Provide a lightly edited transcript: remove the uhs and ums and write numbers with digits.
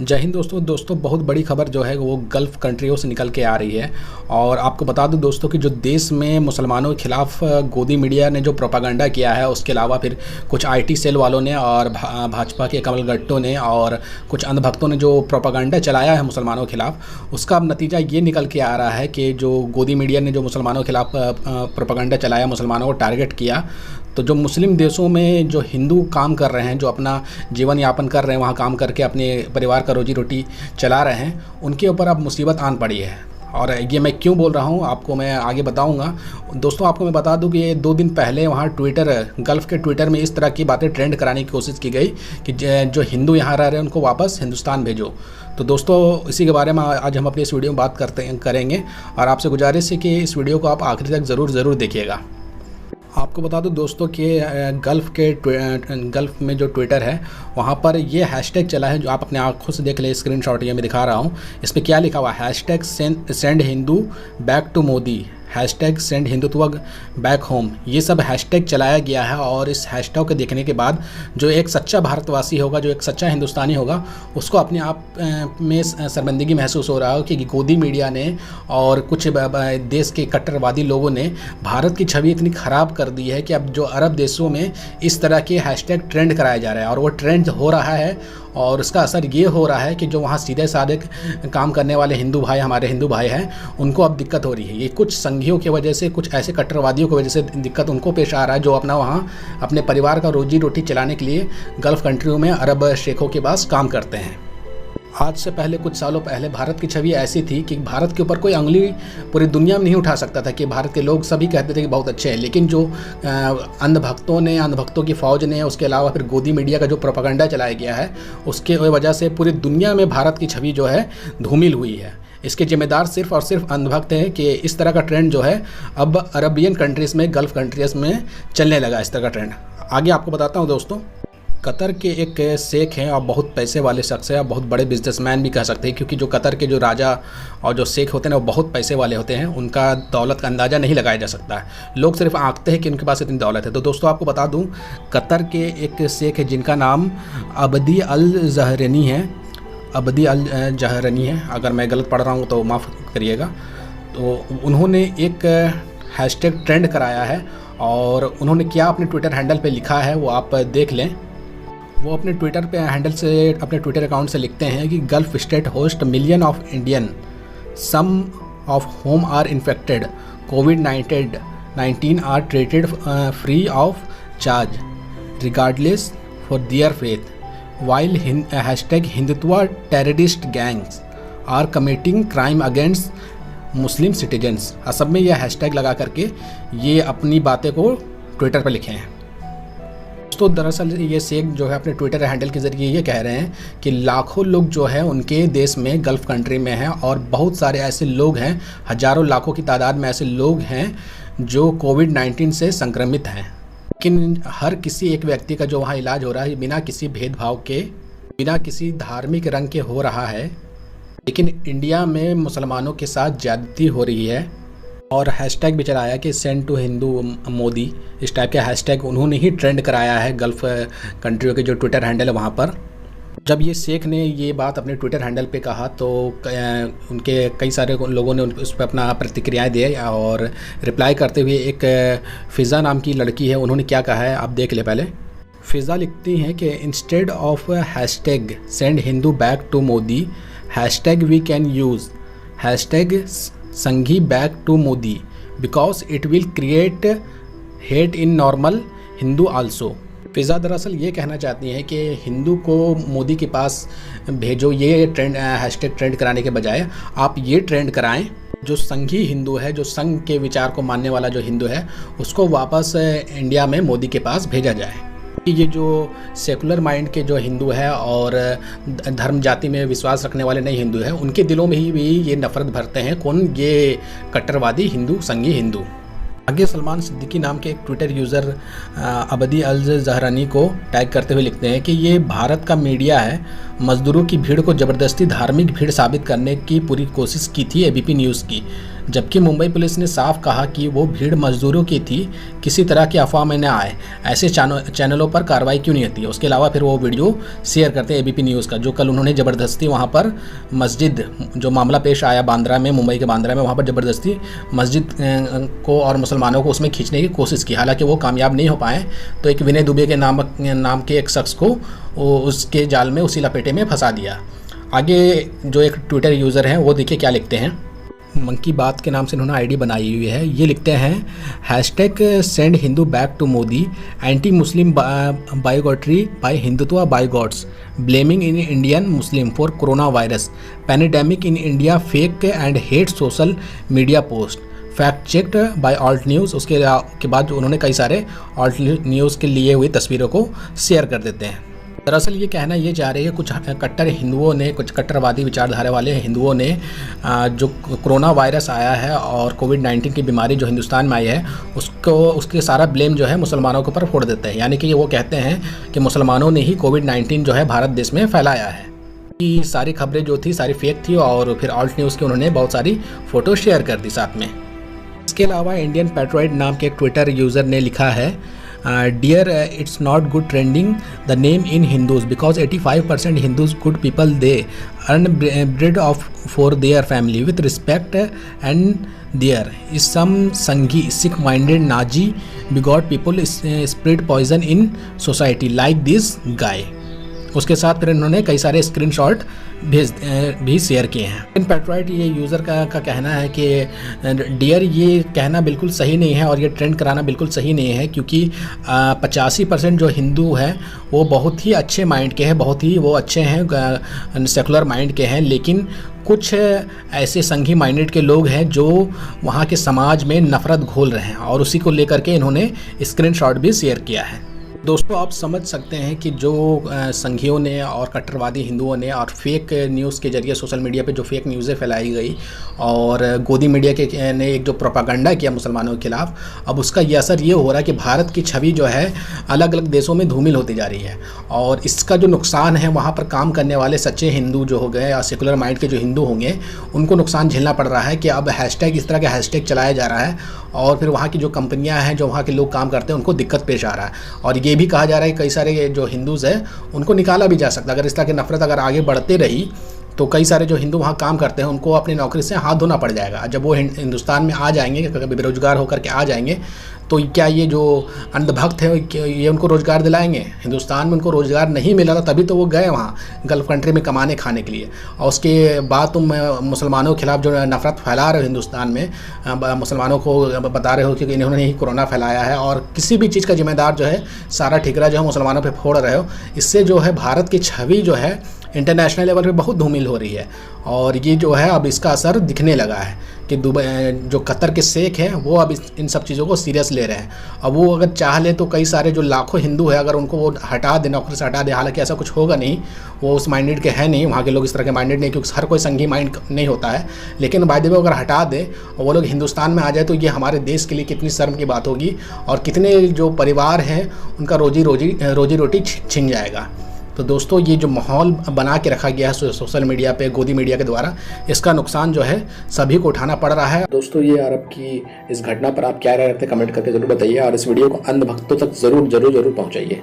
जय हिंद दोस्तों बहुत बड़ी खबर जो है वो गल्फ़ कंट्रियों से निकल के आ रही है। और आपको बता दूं दोस्तों कि जो देश में मुसलमानों के ख़िलाफ़ गोदी मीडिया ने जो प्रोपागेंडा किया है, उसके अलावा फिर कुछ आईटी सेल वालों ने और भाजपा के कमल गट्टों ने और कुछ अंधभक्तों ने जो प्रोपागेंडा चलाया है मुसलमानों के ख़िलाफ़, उसका अब नतीजा ये निकल के आ रहा है कि जो गोदी मीडिया ने जो मुसलमानों के ख़िलाफ़ प्रोपागेंडा चलाया, मुसलमानों को टारगेट किया, तो जो मुस्लिम देशों में जो हिंदू काम कर रहे हैं, जो अपना जीवन यापन कर रहे हैं, वहाँ काम करके अपने परिवार का रोजी रोटी चला रहे हैं, उनके ऊपर अब मुसीबत आन पड़ी है। और ये मैं क्यों बोल रहा हूँ आपको मैं आगे बताऊँगा। दोस्तों आपको मैं बता दूँ कि 2 दिन पहले वहाँ गल्फ़ के ट्विटर में इस तरह की बातें ट्रेंड कराने की कोशिश की गई कि जो हिंदू यहाँ रह रहे हैं उनको वापस हिंदुस्तान भेजो। तो दोस्तों इसी के बारे में आज हम अपनी इस वीडियो में बात करेंगे और आपसे गुजारिश है कि इस वीडियो को आप आखिरी तक ज़रूर देखिएगा। आपको बता दूं दोस्तों कि गल्फ़ में जो ट्विटर है वहाँ पर ये हैशटैग चला है, जो आप अपने आँखों से देख लें। स्क्रीनशॉट ये मैं दिखा रहा हूँ। इस पर क्या लिखा हुआ है, hashtag send Hindu back to Modi, hashtag send Hindutva back home. ये सब हैशटैग चलाया गया है और इस हैशटैग को देखने के बाद जो एक सच्चा भारतवासी होगा, जो एक सच्चा हिंदुस्तानी होगा, उसको अपने आप में शर्मिंदगी महसूस हो रहा हो कि गोदी मीडिया ने और कुछ देश के कट्टरवादी लोगों ने भारत की छवि इतनी ख़राब कर दी है कि अब जो अरब देशों में इस तरह के हैशटैग ट्रेंड कराया जा रहा है और वो ट्रेंड हो रहा है। और उसका असर ये हो रहा है कि जो वहाँ सीधे साधे काम करने वाले हिंदू भाई, हमारे हिंदू भाई हैं, उनको अब दिक्कत हो रही है। ये कुछ संघियों की वजह से, कुछ ऐसे कट्टरवादियों की वजह से दिक्कत उनको पेश आ रहा है जो अपना वहाँ अपने परिवार का रोजी रोटी चलाने के लिए गल्फ़ कंट्रियों में अरब शेखों के पास काम करते हैं। आज से पहले, कुछ सालों पहले भारत की छवि ऐसी थी कि भारत के ऊपर कोई उंगली पूरी दुनिया में नहीं उठा सकता था कि भारत के लोग सभी कहते थे कि बहुत अच्छे हैं। लेकिन जो अंधभक्तों की फ़ौज ने, उसके अलावा फिर गोदी मीडिया का जो प्रोपागेंडा चलाया गया है, उसके वजह से पूरी दुनिया में भारत की छवि जो है धूमिल हुई है। इसके जिम्मेदार सिर्फ और सिर्फ अंधभक्त हैं कि इस तरह का ट्रेंड जो है अब अरबियन कंट्रीज़ में, गल्फ़ कंट्रीज़ में चलने लगा इस तरह का ट्रेंड। आगे आपको बताता हूँ दोस्तों। कतर के एक शेख हैं और बहुत पैसे वाले शख्स हैं और बहुत बड़े बिजनेसमैन भी कह सकते हैं, क्योंकि जो कतर के जो राजा और जो शेख होते हैं वो बहुत पैसे वाले होते हैं। उनका दौलत का अंदाज़ा नहीं लगाया जा सकता है, लोग सिर्फ आंकते हैं कि उनके पास इतनी दौलत है। तो दोस्तों आपको बता दूं, कतर के एक शेख है जिनका नाम अब्दी अल ज़हरनी है। अब्दी अल ज़हरनी है, अगर मैं गलत पढ़ रहा हूँ तो माफ़ करिएगा। तो उन्होंने एक हैशटैग ट्रेंड कराया है और उन्होंने क्या अपने ट्विटर हैंडल पर लिखा है वो आप देख लें। वो अपने ट्विटर पे हैंडल से, अपने ट्विटर अकाउंट से लिखते हैं कि gulf state host million of Indian, some of home are infected कोविड-19 are treated free of charge regardless for their faith while hashtag Hindutva terrorist gangs are committing crime against Muslim citizens. Assam में यह hashtag लगा करके ये अपनी बातें को Twitter पर लिखे हैं। तो दरअसल ये शेख जो है अपने ट्विटर हैंडल के ज़रिए ये कह रहे हैं कि लाखों लोग जो है उनके देश में, गल्फ़ कंट्री में हैं और बहुत सारे ऐसे लोग हैं, हज़ारों लाखों की तादाद में ऐसे लोग हैं जो कोविड-19 से संक्रमित हैं। लेकिन हर किसी एक व्यक्ति का जो वहाँ इलाज हो रहा है बिना किसी भेदभाव के, बिना किसी धार्मिक रंग के हो रहा है। लेकिन इंडिया में मुसलमानों के साथ ज़्यादती हो रही है और हैशटैग भी चलाया कि सेंड टू हिंदू मोदी, इस टाइप के हैशटैग उन्होंने ही ट्रेंड कराया है गल्फ़ कंट्रियों के जो ट्विटर हैंडल है वहाँ पर। जब ये शेख ने ये बात अपने ट्विटर हैंडल पे कहा तो उनके कई सारे लोगों ने उस पर अपना प्रतिक्रियाएं दिए और रिप्लाई करते हुए एक फ़िज़ा नाम की लड़की है, उन्होंने क्या कहा है आप देख ले पहले। फ़िज़ा लिखती हैं कि instead of hashtag send Hindu back to Modi, hashtag we can use hashtag Sanghi back to Modi because it will create hate in normal Hindu also. Fiza दरअसल ये कहना चाहती हैं कि हिंदू को मोदी के पास भेजो, ये ट्रेंड हैशटैग ट्रेंड कराने के बजाय आप ये ट्रेंड कराएं जो संघी हिंदू है, जो संघ के विचार को मानने वाला जो हिंदू है, उसको वापस इंडिया में मोदी के पास भेजा जाए। ये जो सेकुलर माइंड के जो हिंदू है और धर्म जाति में विश्वास रखने वाले नहीं हिंदू हैं, उनके दिलों में ही भी ये नफ़रत भरते हैं। कौन? ये कट्टरवादी हिंदू, संघी हिंदू। आगे सलमान सिद्दीकी नाम के एक ट्विटर यूज़र अब्दी अल ज़हरानी को टैग करते हुए लिखते हैं कि ये भारत का मीडिया है मजदूरों की भीड़ को ज़बरदस्ती धार्मिक भीड़ साबित करने की पूरी कोशिश की थी एबीपी न्यूज़ की, जबकि मुंबई पुलिस ने साफ कहा कि वो भीड़ मजदूरों की थी, किसी तरह की अफवाह में न आए। ऐसे चैनलों पर कार्रवाई क्यों नहीं होती। उसके अलावा फिर वो वीडियो शेयर करते हैं एबीपी न्यूज़ का, जो कल उन्होंने ज़बरदस्ती वहाँ पर मस्जिद, जो मामला पेश आया बांद्रा में, मुंबई के बांद्रा में, वहाँ पर ज़बरदस्ती मस्जिद को और मुसलमानों को उसमें खींचने की कोशिश की। हालांकि वो कामयाब नहीं हो पाए, तो एक विनय दुबे के नाम के एक शख्स को उसके जाल में, उसी लपेटे में फंसा दिया। आगे जो एक ट्विटर यूज़र हैं वो देखिए क्या लिखते हैं। मंकी बात के नाम से इन्होंने आईडी बनाई हुई है। ये लिखते हैं hashtag send Hindu back to Modi, anti Muslim bigotry by Hindutva bigots, blaming in Indian Muslim for corona virus, pandemic in India, fake and hate social media post, fact checked by Alt News. उसके बाद उन्होंने कई सारे alt news के लिए हुई तस्वीरों को शेयर कर देते हैं। दरअसल ये कहना ये चाह रहे हैं कुछ कट्टर हिंदुओं ने, कुछ कट्टरवादी विचारधारा वाले हिंदुओं ने जो कोरोना वायरस आया है और कोविड-19 की बीमारी जो हिंदुस्तान में आई है, उसके सारा ब्लेम जो है मुसलमानों के ऊपर फोड़ देते हैं। यानी कि वो कहते हैं कि मुसलमानों ने ही कोविड-19 जो है भारत देश में फैलाया है। ये सारी खबरें जो थी सारी फेक थी, और फिर ऑल्ट न्यूज़ की उन्होंने बहुत सारी फ़ोटो शेयर कर दी साथ में। इसके अलावा इंडियन पैट्रियट नाम के ट्विटर यूज़र ने लिखा है, Dear, it's not good trending the name in Hindus because 85% Hindus good people, they earn bread for their family with respect, and there is some Sanghi sick-minded Nazi bigot people spread poison in society like this guy। उसके साथ फिर इन्होंने कई सारे screenshot भी share किए हैं। इन patriot ये यूज़र का कहना है कि डियर, ये कहना बिल्कुल सही नहीं है और ये ट्रेंड कराना बिल्कुल सही नहीं है, क्योंकि 85% जो हिंदू हैं वो बहुत ही अच्छे माइंड के हैं, बहुत ही वो अच्छे हैं, सेकुलर माइंड के हैं, लेकिन कुछ ऐसे संघी माइंडेड के लोग हैं जो वहाँ के समाज में नफ़रत घोल रहे हैं, और उसी को लेकर के इन्होंने स्क्रीनशॉट भी शेयर किया है। दोस्तों, आप समझ सकते हैं कि जो संघियों ने और कट्टरवादी हिंदुओं ने और फेक न्यूज़ के जरिए सोशल मीडिया पे जो फेक न्यूज़ें फैलाई गई, और गोदी मीडिया ने एक जो प्रोपागंडा किया मुसलमानों के खिलाफ, अब उसका ये असर ये हो रहा है कि भारत की छवि जो है अलग अलग देशों में धूमिल होती जा रही है। और इसका जो नुकसान है, वहाँ पर काम करने वाले सच्चे हिंदू जो हो गए या सेकुलर माइंड के जो हिंदू होंगे, उनको नुकसान झेलना पड़ रहा है कि अब हैशटैग, इस तरह का हैशटैग चलाया जा रहा है, और फिर वहाँ की जो कंपनियाँ हैं, जो वहाँ के लोग काम करते हैं, उनको दिक्कत पेश आ रहा है। और ये भी कहा जा रहा है कि कई सारे जो हिंदूज़ हैं उनको निकाला भी जा सकता है। अगर इस तरह की नफरत अगर आगे बढ़ते रही तो कई सारे जो हिंदू वहाँ काम करते हैं उनको अपनी नौकरी से हाथ धोना पड़ जाएगा। जब वो हिंदुस्तान में आ जाएंगे, कभी बेरोजगार होकर के आ जाएंगे, तो क्या ये जो अंधभक्त है ये उनको रोज़गार दिलाएंगे? हिंदुस्तान में उनको रोज़गार नहीं मिला था, तभी तो वो गए वहाँ गल्फ़ कंट्री में कमाने खाने के लिए। और उसके बाद तुम मुसलमानों के खिलाफ जो नफ़रत फैला रहे हो हिंदुस्तान में, मुसलमानों को बता रहे हो कि इन्होंने ही कोरोना फैलाया है, और किसी भी चीज़ का जिम्मेदार जो है, सारा ठिकरा जो है मुसलमानों पर फोड़ रहे हो। इससे जो है भारत की छवि जो है इंटरनेशनल लेवल पे बहुत धूमिल हो रही है, और ये जो है अब इसका असर दिखने लगा है कि दुबई, जो कतर के शेख हैं, वो अब इन सब चीज़ों को सीरियस ले रहे हैं। अब वो अगर चाह ले तो कई सारे जो लाखों हिंदू हैं, अगर उनको वो हटा दे, नौकरी से हटा दे, हालांकि ऐसा कुछ होगा नहीं, वो उस माइंडेड के है नहीं, वहाँ के लोग इस तरह के माइंडेड नहीं, क्योंकि हर कोई संघी माइंड नहीं होता है। लेकिन बाय द वे अगर हटा दे और वो लोग हिंदुस्तान में आ जाए, तो ये हमारे देश के लिए कितनी शर्म की बात होगी, और कितने जो परिवार हैं उनका रोजी रोटी छिन जाएगा। तो दोस्तों, ये जो माहौल बना के रखा गया है सोशल मीडिया पे, गोदी मीडिया के द्वारा, इसका नुकसान जो है सभी को उठाना पड़ रहा है। दोस्तों, ये अरब की इस घटना पर आप क्या राय रखते हैं, कमेंट करके जरूर बताइए, और इस वीडियो को अंधभक्तों तक जरूर पहुंचाइए।